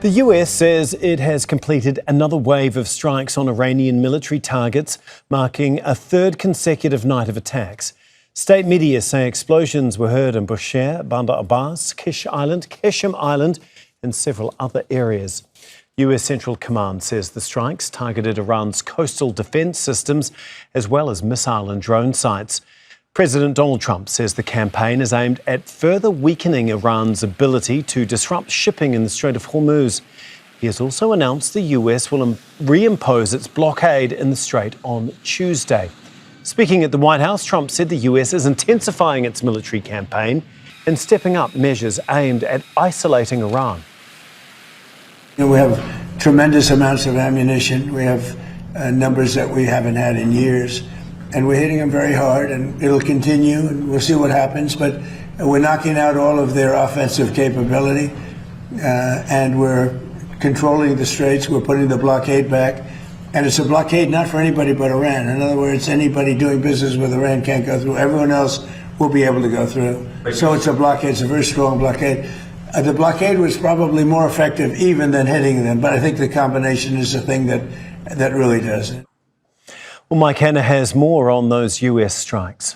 The US says it has completed another wave of strikes on Iranian military targets, marking a third consecutive night of attacks. State media say explosions were heard in Bushehr, Bandar Abbas, Kish Island, Qeshm Island and several other areas. US Central Command says the strikes targeted Iran's coastal defence systems as well as missile and drone sites. President Donald Trump says the campaign is aimed at further weakening Iran's ability to disrupt shipping in the Strait of Hormuz. He has also announced the US will reimpose its blockade in the strait on Tuesday. Speaking at the White House, Trump said the US is intensifying its military campaign and stepping up measures aimed at isolating Iran. We have tremendous amounts of ammunition. We have numbers that we haven't had in years. And we're hitting them very hard, and it'll continue, and we'll see what happens. But we're knocking out all of their offensive capability, and we're controlling the straits. We're putting the blockade back. And it's a blockade not for anybody but Iran. In other words, anybody doing business with Iran can't go through. Everyone else will be able to go through. So it's a blockade. It's a very strong blockade. The blockade was probably more effective even than hitting them, but I think the combination is the thing that really does it. Well, Mike Hanna has more on those US strikes.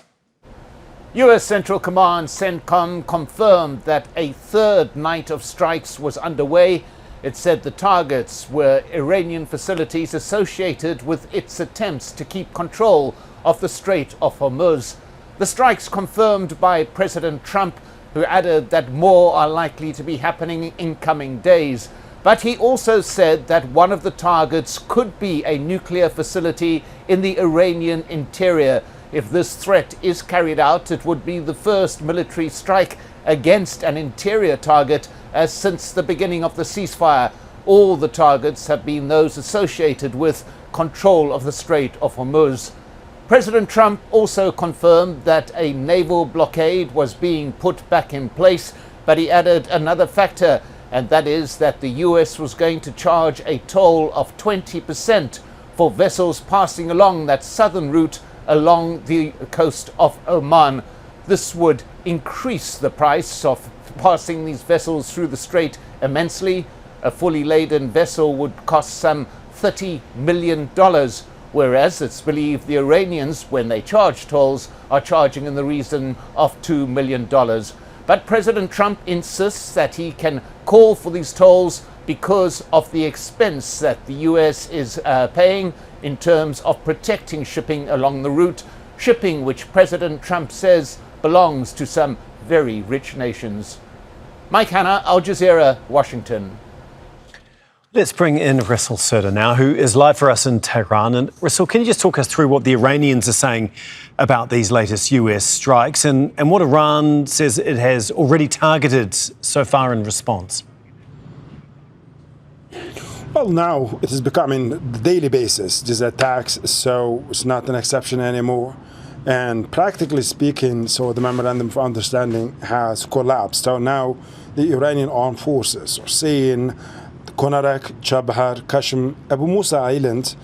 US Central Command CENTCOM confirmed that a third night of strikes was underway. It said the targets were Iranian facilities associated with its attempts to keep control of the Strait of Hormuz. The strikes confirmed by President Trump, who added that more are likely to be happening in coming days. But he also said that one of the targets could be a nuclear facility in the Iranian interior. If this threat is carried out, it would be the first military strike against an interior target since the beginning of the ceasefire. All the targets have been those associated with control of the Strait of Hormuz. President Trump also confirmed that a naval blockade was being put back in place, but he added another factor, and that is that the US was going to charge a toll of 20% for vessels passing along that southern route along the coast of Oman. This would increase the price of passing these vessels through the strait immensely. A fully laden vessel would cost some $30 million, whereas it's believed the Iranians, when they charge tolls, are charging in the region of $2 million. But President Trump insists that he can call for these tolls because of the expense that the US is paying in terms of protecting shipping along the route, shipping which President Trump says belongs to some very rich nations. Mike Hanna, Al Jazeera, Washington. Let's bring in Resul Serdar now, who is live for us in Tehran. And Resul, can you just talk us through what the Iranians are saying about these latest US strikes and what Iran says it has already targeted so far in response? Well, now it is becoming the daily basis, these attacks, so it's not an exception anymore. And practically speaking, so the Memorandum of Understanding has collapsed. So now the Iranian armed forces are saying Konarak, Chabahar, Qeshm, Abu Musa Island,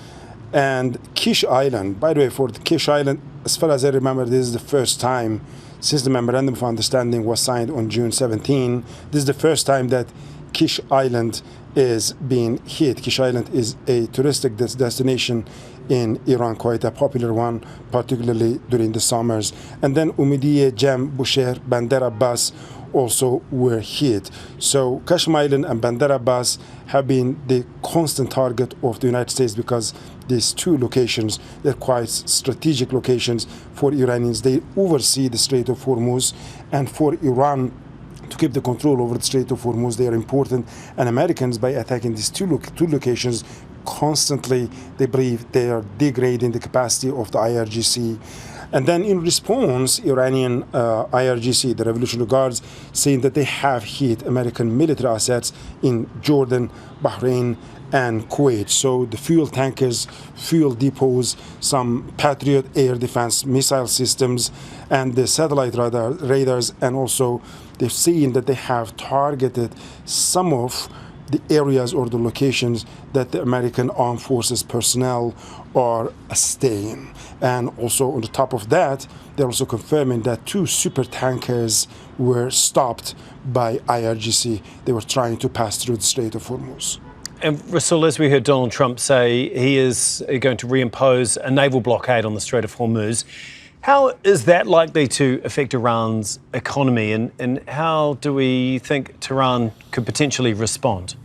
and Kish Island. By the way, for the Kish Island, as far as I remember, this is the first time since the Memorandum of Understanding was signed on June 17. This is the first time that Kish Island is being hit. Kish Island is a touristic destination in Iran, quite a popular one, particularly during the summers. And then Umidiye, Jem, Bushehr, Bandar Abbas also were hit. So Qeshm Island and Bandar Abbas have been the constant target of the United States because these two locations, they're quite strategic locations for Iranians. They oversee the Strait of Hormuz, and for Iran to keep the control over the Strait of Hormuz, they are important. And Americans, by attacking these two locations constantly, they believe they are degrading the capacity of the IRGC. And then in response, Iranian IRGC, the Revolutionary Guards, saying that they have hit American military assets in Jordan, Bahrain, and Kuwait. So the fuel tankers, fuel depots, some Patriot air defense missile systems, and the satellite radars, and also they've seen that they have targeted some of the areas or the locations that the American armed forces personnel are staying. And also on the top of that, they're also confirming that 2 super tankers were stopped by IRGC. They were trying to pass through the Strait of Hormuz. And Resul, as we heard Donald Trump say, he is going to reimpose a naval blockade on the Strait of Hormuz. How is that likely to affect Iran's economy, and how do we think Tehran could potentially respond?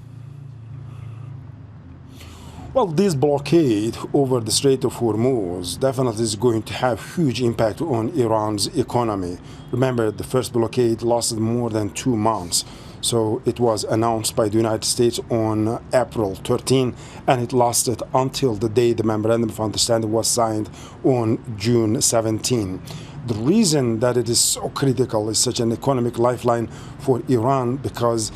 Well, this blockade over the Strait of Hormuz definitely is going to have huge impact on Iran's economy. Remember, the first blockade lasted more than 2 months. So it was announced by the United States on April 13, and it lasted until the day the Memorandum of Understanding was signed on June 17. The reason that it is so critical, is such an economic lifeline for Iran, because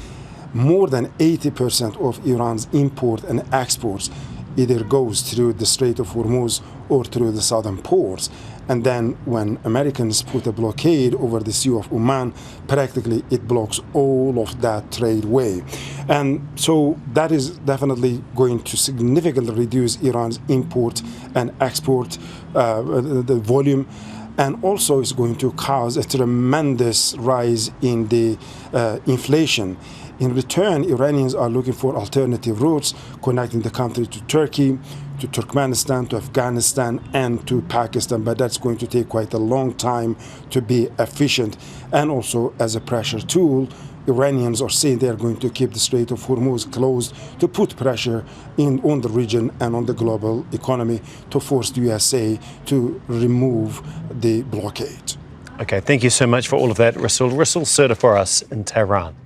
more than 80% of Iran's import and exports either goes through the Strait of Hormuz or through the southern ports. And then when Americans put a blockade over the Sea of Oman, practically it blocks all of that trade way. And so that is definitely going to significantly reduce Iran's import and export the volume. And also is going to cause a tremendous rise in the inflation. In return, Iranians are looking for alternative routes connecting the country to Turkey, to Turkmenistan, to Afghanistan, and to Pakistan, but that's going to take quite a long time to be efficient. And also, as a pressure tool, Iranians are saying they are going to keep the Strait of Hormuz closed to put pressure on the region and on the global economy to force the USA to remove the blockade. Okay, thank you so much for all of that, Resul. Resul Serdar for us in Tehran.